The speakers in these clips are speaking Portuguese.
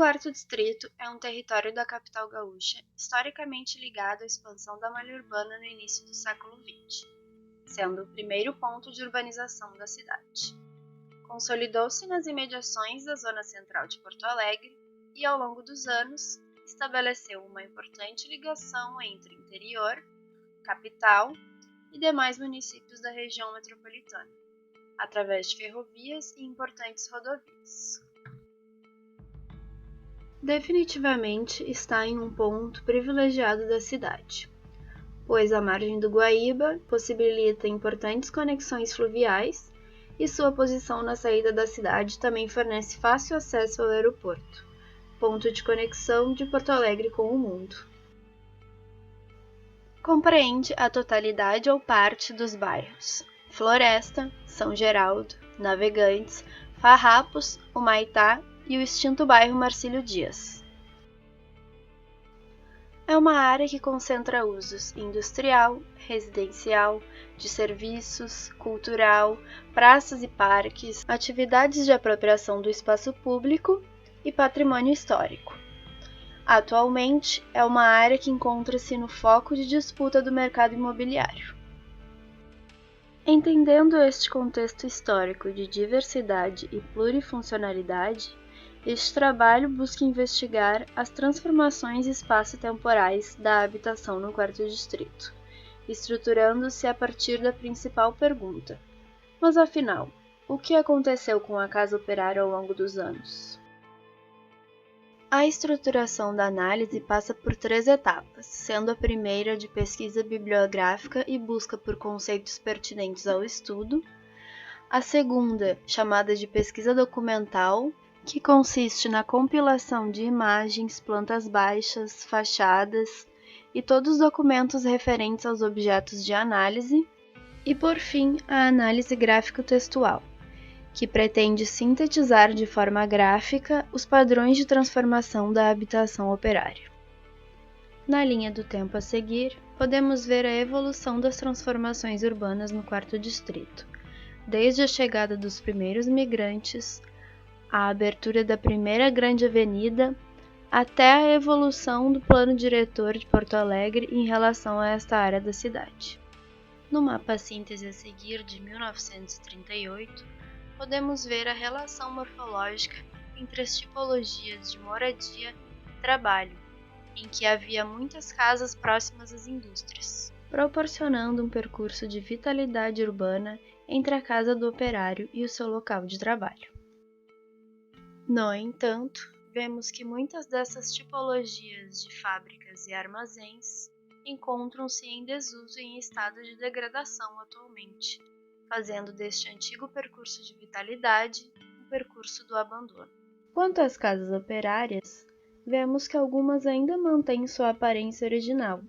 Quarto Distrito é um território da capital gaúcha historicamente ligado à expansão da malha urbana no início do século XX, sendo o primeiro ponto de urbanização da cidade. Consolidou-se nas imediações da zona central de Porto Alegre e, ao longo dos anos, estabeleceu uma importante ligação entre interior, capital e demais municípios da região metropolitana, através de ferrovias e importantes rodovias. Definitivamente está em um ponto privilegiado da cidade, pois a margem do Guaíba possibilita importantes conexões fluviais e sua posição na saída da cidade também fornece fácil acesso ao aeroporto, ponto de conexão de Porto Alegre com o mundo. Compreende a totalidade ou parte dos bairros Floresta, São Geraldo, Navegantes, Farrapos, Humaitá e o extinto bairro Marcílio Dias. É uma área que concentra usos industrial, residencial, de serviços, cultural, praças e parques, atividades de apropriação do espaço público e patrimônio histórico. Atualmente, é uma área que encontra-se no foco de disputa do mercado imobiliário. Entendendo este contexto histórico de diversidade e plurifuncionalidade, este trabalho busca investigar as transformações espaço-temporais da habitação no Quarto Distrito, estruturando-se a partir da principal pergunta: mas afinal, o que aconteceu com a Casa Operária ao longo dos anos? A estruturação da análise passa por 3 etapas, sendo a primeira de pesquisa bibliográfica e busca por conceitos pertinentes ao estudo, a segunda, chamada de pesquisa documental, que consiste na compilação de imagens, plantas baixas, fachadas e todos os documentos referentes aos objetos de análise, e por fim, a análise gráfico-textual, que pretende sintetizar de forma gráfica os padrões de transformação da habitação operária. Na linha do tempo a seguir, podemos ver a evolução das transformações urbanas no Quarto Distrito, desde a chegada dos primeiros migrantes, a abertura da primeira grande avenida, até a evolução do plano diretor de Porto Alegre em relação a esta área da cidade. No mapa síntese a seguir de 1938, podemos ver a relação morfológica entre as tipologias de moradia e trabalho, em que havia muitas casas próximas às indústrias, proporcionando um percurso de vitalidade urbana entre a casa do operário e o seu local de trabalho. No entanto, vemos que muitas dessas tipologias de fábricas e armazéns encontram-se em desuso e em estado de degradação atualmente, fazendo deste antigo percurso de vitalidade um percurso do abandono. Quanto às casas operárias, vemos que algumas ainda mantêm sua aparência original,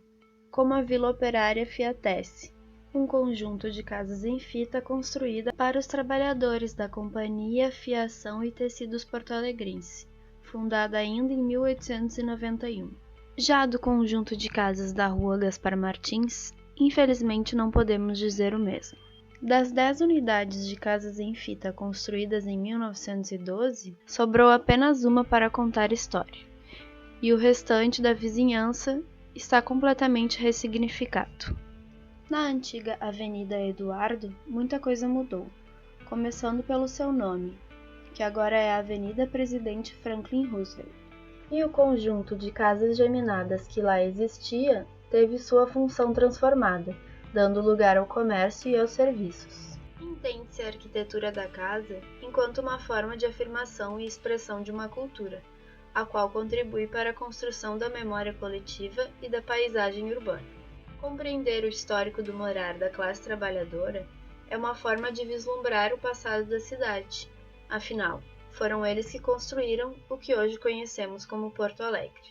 como a Vila Operária Fiatesse, um conjunto de casas em fita construída para os trabalhadores da Companhia Fiação e Tecidos Porto-Alegrense, fundada ainda em 1891. Já do conjunto de casas da Rua Gaspar Martins, infelizmente não podemos dizer o mesmo. Das 10 unidades de casas em fita construídas em 1912, sobrou apenas uma para contar história, e o restante da vizinhança está completamente ressignificado. Na antiga Avenida Eduardo, muita coisa mudou, começando pelo seu nome, que agora é a Avenida Presidente Franklin Roosevelt. E o conjunto de casas geminadas que lá existia teve sua função transformada, dando lugar ao comércio e aos serviços. Entende-se a arquitetura da casa enquanto uma forma de afirmação e expressão de uma cultura, a qual contribui para a construção da memória coletiva e da paisagem urbana. Compreender o histórico do morar da classe trabalhadora é uma forma de vislumbrar o passado da cidade. Afinal, foram eles que construíram o que hoje conhecemos como Porto Alegre.